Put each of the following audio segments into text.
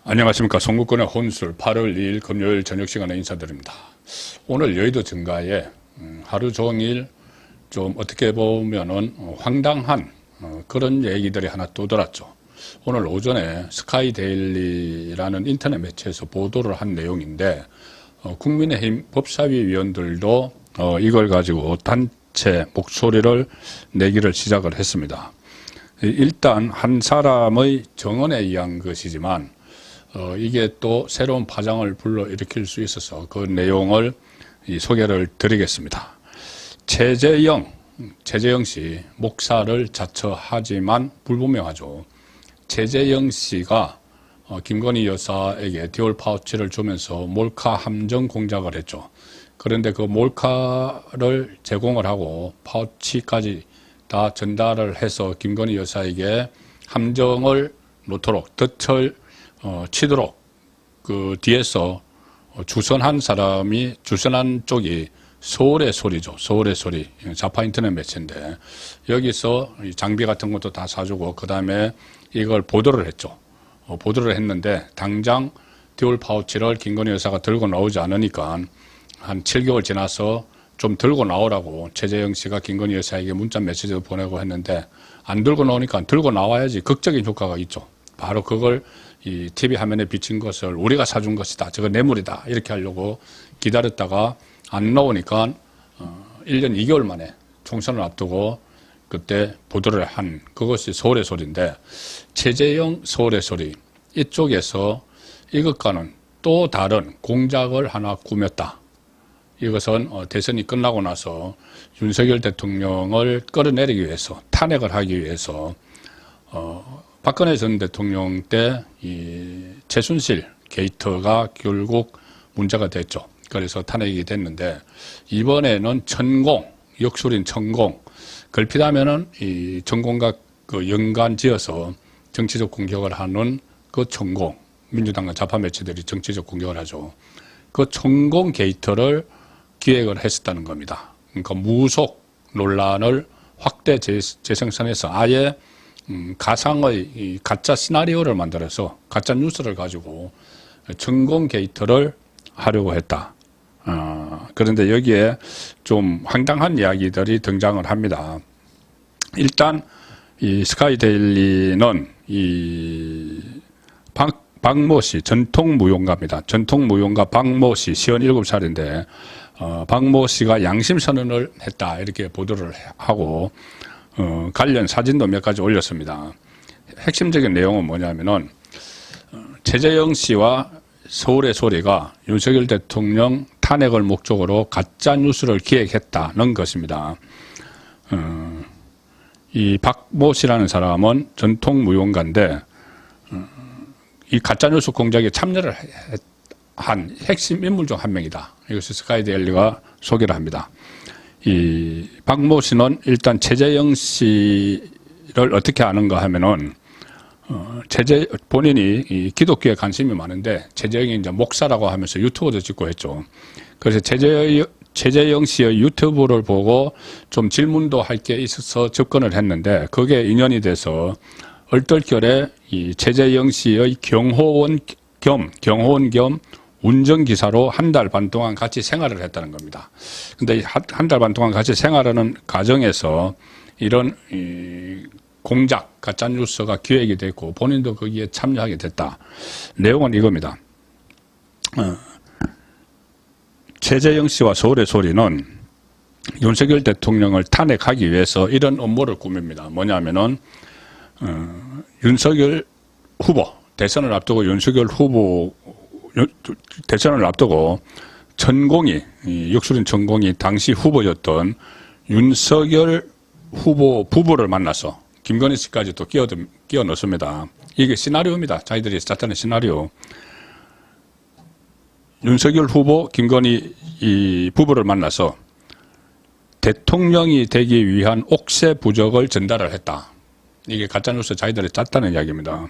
안녕하십니까. 송구권의 혼술 8월 2일 금요일 저녁 시간에 인사드립니다. 오늘 여의도 증가에 하루 종일 좀 어떻게 보면은 황당한 그런 얘기들이 하나 또 돌았죠. 오늘 오전에 스카이데일리라는 인터넷 매체에서 보도를 한 내용인데 국민의힘 법사위 위원들도 이걸 가지고 단체 목소리를 내기를 시작을 했습니다. 일단 한 사람의 정언에 의한 것이지만 이게 또 새로운 파장을 불러일으킬 수 있어서 그 내용을 소개를 드리겠습니다. 최재영 씨 목사를 자처하지만 불분명하죠. 최재영 씨가 김건희 여사에게 디올 파우치를 주면서 몰카 함정 공작을 했죠. 그런데 그 몰카를 제공을 하고 파우치까지 다 전달을 해서 김건희 여사에게 함정을 놓도록 덫을 치도록 그 뒤에서 주선한 쪽이 서울의 소리죠. 서울의 소리. 자파 인터넷 매체인데 여기서 장비 같은 것도 다 사주고 그 다음에 이걸 보도를 했죠. 보도를 했는데 당장 디올 파우치를 김건희 여사가 들고 나오지 않으니까 한 7개월 지나서 좀 들고 나오라고 최재영 씨가 김건희 여사에게 문자 메시지도 보내고 했는데 안 들고 나오니까 들고 나와야지 극적인 효과가 있죠. 바로 그걸 이 TV 화면에 비친 것을 우리가 사준 것이다. 저거 뇌물이다. 이렇게 하려고 기다렸다가 안 나오니까 1년 2개월 만에 총선을 앞두고 그때 보도를 한 그것이 서울의 소리인데 최재형 서울의 소리 이쪽에서 이것과는 또 다른 공작을 하나 꾸몄다. 이것은 대선이 끝나고 나서 윤석열 대통령을 끌어내리기 위해서 탄핵을 하기 위해서 박근혜 전 대통령 때 이 최순실 게이트가 결국 문제가 됐죠. 그래서 탄핵이 됐는데 이번에는 역술인 천공 걸핏하면은 이 천공과 그 연관 지어서 정치적 공격을 하는 그 천공 민주당과 좌파 매체들이 정치적 공격을 하죠. 그 천공 게이트를 기획을 했었다는 겁니다. 그러니까 무속 논란을 확대 재생산해서 아예 가상의 이 가짜 시나리오를 만들어서 가짜 뉴스를 가지고 천공 게이트를 하려고 했다. 그런데 여기에 좀 황당한 이야기들이 등장을 합니다. 일단 이 스카이데일리는 이 박모 씨 전통 무용가입니다. 전통 무용가 박모 씨 57살인데 박모 씨가 양심 선언을 했다 이렇게 보도를 하고 관련 사진도 몇 가지 올렸습니다. 핵심적인 내용은 뭐냐면은 최재형 씨와 서울의 소리가 윤석열 대통령 탄핵을 목적으로 가짜 뉴스를 기획했다는 것입니다. 이 박모 씨라는 사람은 전통 무용가인데 이 가짜 뉴스 공작에 참여를 한 핵심 인물 중 한 명이다. 이것을 스카이데일리가 소개를 합니다. 이 박모 씨는 일단 최재형 씨를 어떻게 아는가 하면은 본인이 이 기독교에 관심이 많은데 최재형이 이제 목사라고 하면서 유튜브도 찍고 했죠. 그래서 최재형 씨의 유튜브를 보고 좀 질문도 할 게 있어서 접근을 했는데 그게 인연이 돼서 얼떨결에 이 최재형 씨의 경호원 겸 운전기사로 한 달 반 동안 같이 생활을 했다는 겁니다. 근데 한 달 반 동안 같이 생활하는 과정에서 이런 공작, 가짜뉴스가 기획이 됐고 본인도 거기에 참여하게 됐다. 내용은 이겁니다. 최재형 씨와 서울의 소리는 윤석열 대통령을 탄핵하기 위해서 이런 음모를 꾸밉니다. 뭐냐면은 윤석열 후보, 대선을 앞두고 대선을 앞두고 역술인 천공이 당시 후보였던 윤석열 후보 부부를 만나서 김건희 씨까지 또 끼워 넣습니다. 이게 시나리오입니다. 자기들이 짜짜는 시나리오. 윤석열 후보, 김건희 이 부부를 만나서 대통령이 되기 위한 옥새 부적을 전달을 했다. 이게 가짜뉴스 자기들이 짰다는 이야기입니다.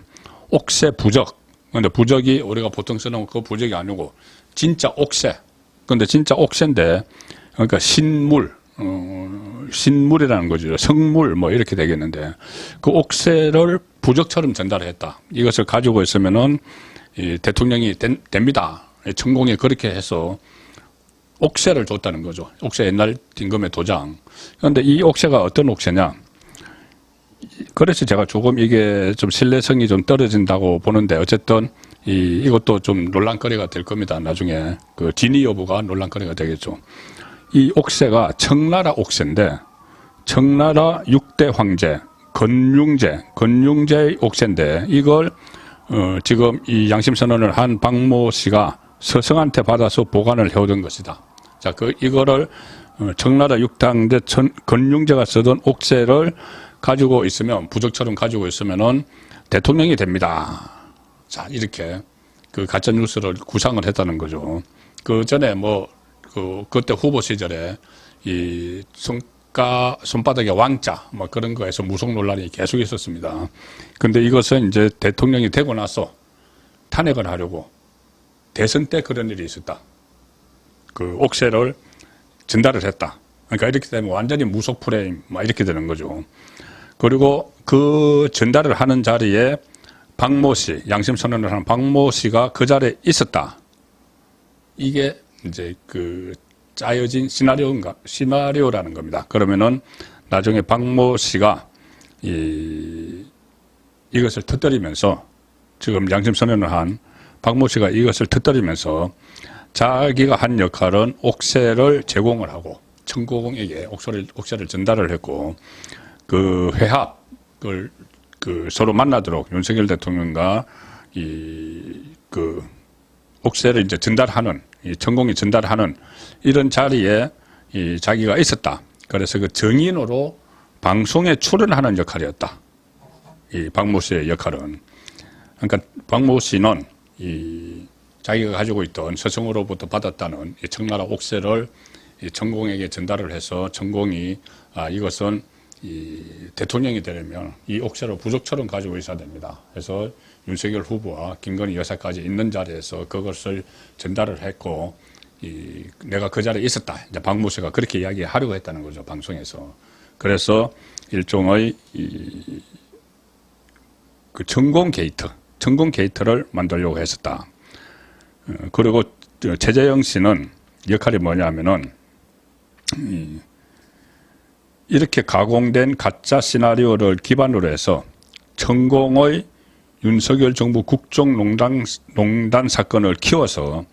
옥새 부적. 근데 부적이 우리가 보통 쓰는 그 부적이 아니고 진짜 옥새. 근데 진짜 옥새인데 그러니까 신물이라는 거죠. 성물 뭐 이렇게 되겠는데 그 옥새를 부적처럼 전달했다. 이것을 가지고 있으면은 이 대통령이 됩니다. 천공이 그렇게 해서 옥새를 줬다는 거죠. 옥새 옛날 임금의 도장. 그런데 이 옥새가 어떤 옥새냐? 그래서 제가 조금 이게 좀 신뢰성이 좀 떨어진다고 보는데 어쨌든 이것도 좀 논란거리가 될 겁니다. 나중에 그 진위 여부가 논란거리가 되겠죠. 이 옥새가 청나라 옥새인데 청나라 6대 황제 건융제의 옥새인데 이걸 지금 이 양심선언을 한 박모 씨가 서성한테 받아서 보관을 해오던 것이다. 자, 이거를 청나라 6대 황제 건융제가 쓰던 옥새를 가지고 있으면 부적처럼 가지고 있으면은 대통령이 됩니다. 자, 이렇게 그 가짜 뉴스를 구상을 했다는 거죠. 그 전에 그때 후보 시절에 이 손바닥에 왕자 그런 거에서 무속 논란이 계속 있었습니다. 근데 이것은 이제 대통령이 되고 나서 탄핵을 하려고 대선 때 그런 일이 있었다. 그 옥새를 전달을 했다. 그러니까 이렇게 되면 완전히 무속 프레임 이렇게 되는 거죠. 그리고 그 전달을 하는 자리에 박모 씨, 양심 선언을 하는 박모 씨가 그 자리에 있었다. 이게 이제 그 짜여진 시나리오라는 겁니다. 그러면은 나중에 박모 씨가 이것을 터뜨리면서 지금 양심 선언을 한 박모 씨가 이것을 터뜨리면서 자기가 한 역할은 옥새를 제공을 하고 천공에게 옥새를 전달을 했고 그 회합을 서로 만나도록 윤석열 대통령과 그 옥새를 이제 전달하는 천공이 전달하는 이런 자리에 자기가 있었다. 그래서 그 정인으로 방송에 출연하는 역할이었다. 이 박모 씨의 역할은. 그러니까 박모 씨는 자기가 가지고 있던 서성으로부터 받았다는 이 청나라 옥새를 천공에게 전달을 해서 천공이 이것은 대통령이 되려면 이 옥새를 부적처럼 가지고 있어야 됩니다. 그래서 윤석열 후보와 김건희 여사까지 있는 자리에서 그것을 전달을 했고 내가 그 자리에 있었다. 이제 박모 씨가 그렇게 이야기하려고 했다는 거죠. 방송에서. 그래서 일종의 그 천공 게이트를 만들려고 했었다. 그리고 최재형 씨는 역할이 뭐냐면은 이렇게 가공된 가짜 시나리오를 기반으로 해서 천공의 윤석열 정부 국정농단 사건을 키워서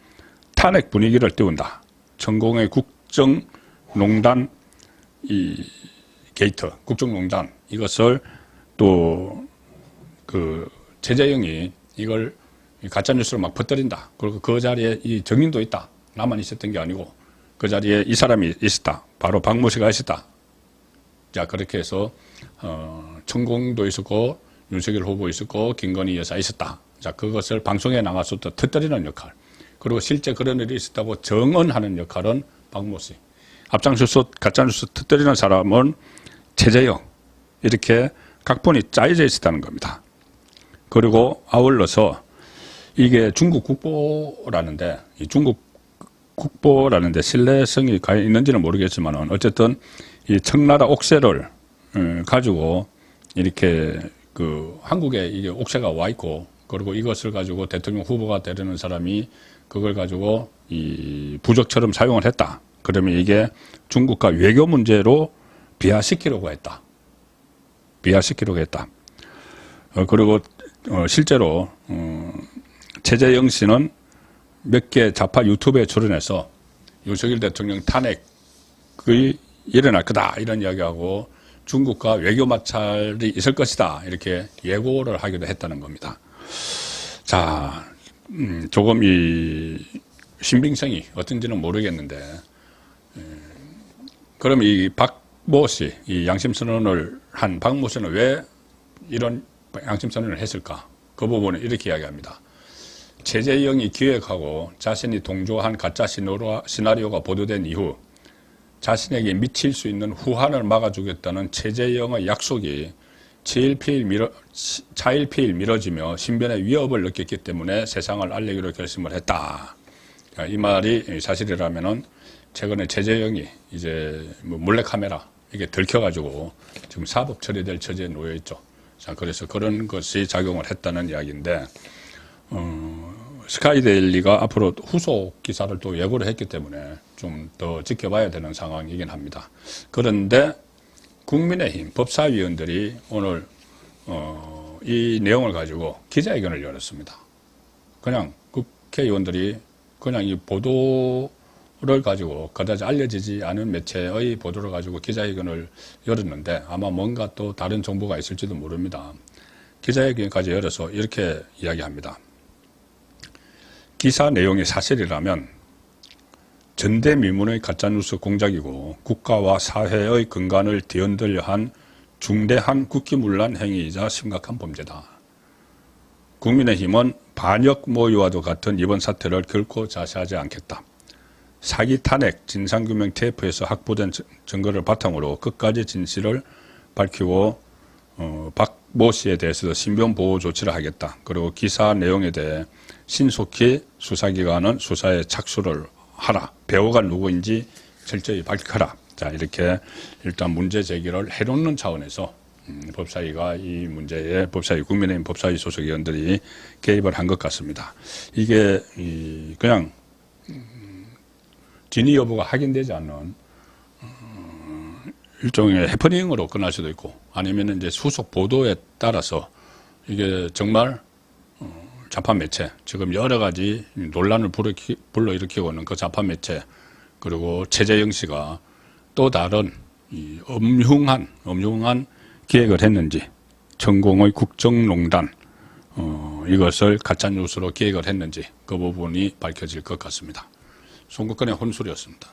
탄핵 분위기를 띄운다. 천공의 국정농단 게이트, 국정농단 이것을 또 그 최재형이 이걸 가짜뉴스로 막 퍼뜨린다. 그리고 그 자리에 이 정인도 있다. 나만 있었던 게 아니고 그 자리에 이 사람이 있었다. 바로 박모 씨가 있었다. 자, 그렇게 해서 천공도 있었고 윤석열 후보 있었고 김건희 여사 있었다. 자, 그것을 방송에 나가서 또 터뜨리는 역할. 그리고 실제 그런 일이 있었다고 정언하는 역할은 박모 씨. 앞장서서 가짜뉴스 터뜨리는 사람은 최재형. 이렇게 각본이 짜여져 있었다는 겁니다. 그리고 아울러서 이게 중국 국보라는데 이 중국 국보라는데 신뢰성이 과연 있는지는 모르겠지만 어쨌든 이 청나라 옥새를 가지고 이렇게 그 한국에 이게 옥새가 와 있고 그리고 이것을 가지고 대통령 후보가 되려는 사람이 그걸 가지고 이 부적처럼 사용을 했다. 그러면 이게 중국과 외교 문제로 비하시키려고 했다. 그리고 실제로 최재형 씨는 몇 개 좌파 유튜브에 출연해서 윤석열 대통령 탄핵이 일어날 거다 이런 이야기하고 중국과 외교 마찰이 있을 것이다 이렇게 예고를 하기도 했다는 겁니다. 자, 조금 이 신빙성이 어떤지는 모르겠는데 그럼 이 박모 씨, 이 양심선언을 한 박모 씨는 왜 이런 양심선언을 했을까? 그 부분은 이렇게 이야기합니다. 최재형이 기획하고 자신이 동조한 가짜 시나리오가 보도된 이후 자신에게 미칠 수 있는 후환을 막아주겠다는 최재형의 약속이 차일피일 미뤄지며 신변의 위협을 느꼈기 때문에 세상을 알리기로 결심을 했다. 이 말이 사실이라면은 최근에 최재형이 이제 몰래카메라 이게 들켜가지고 지금 사법 처리될 처지에 놓여 있죠. 자, 그래서 그런 것이 작용을 했다는 이야기인데, 스카이데일리가 앞으로 후속 기사를 또 예고를 했기 때문에 좀 더 지켜봐야 되는 상황이긴 합니다. 그런데 국민의힘 법사위원들이 오늘 이 내용을 가지고 기자회견을 열었습니다. 그냥 국회의원들이 그냥 이 보도를 가지고 그다지 알려지지 않은 매체의 보도를 가지고 기자회견을 열었는데 아마 뭔가 또 다른 정보가 있을지도 모릅니다. 기자회견까지 열어서 이렇게 이야기합니다. 기사 내용이 사실이라면 전대미문의 가짜뉴스 공작이고 국가와 사회의 근간을 뒤흔들려 한 중대한 국기문란 행위이자 심각한 범죄다. 국민의힘은 반역 모의와도 같은 이번 사태를 결코 자시하지 않겠다. 사기 탄핵 진상규명 TF에서 확보된 증거를 바탕으로 끝까지 진실을 밝히고 박모 씨에 대해서도 신변보호 조치를 하겠다. 그리고 기사 내용에 대해 신속히 수사기관은 수사에 착수를 하라. 배우가 누구인지 철저히 밝혀라. 자, 이렇게 일단 문제 제기를 해놓는 차원에서 법사위가 이 문제에 국민의힘 법사위 소속 의원들이 개입을 한 것 같습니다. 이게 그냥 진위 여부가 확인되지 않는 일종의 해프닝으로 끝날 수도 있고 아니면 이제 수속 보도에 따라서 이게 정말 좌파 매체, 지금 여러 가지 논란을 불러일으키고 있는 그 좌파 매체, 그리고 최재형 씨가 또 다른 이 엄흉한 기획을 했는지, 천공의 국정농단, 이것을 가짜뉴스로 기획을 했는지, 그 부분이 밝혀질 것 같습니다. 송국근의 혼술이었습니다.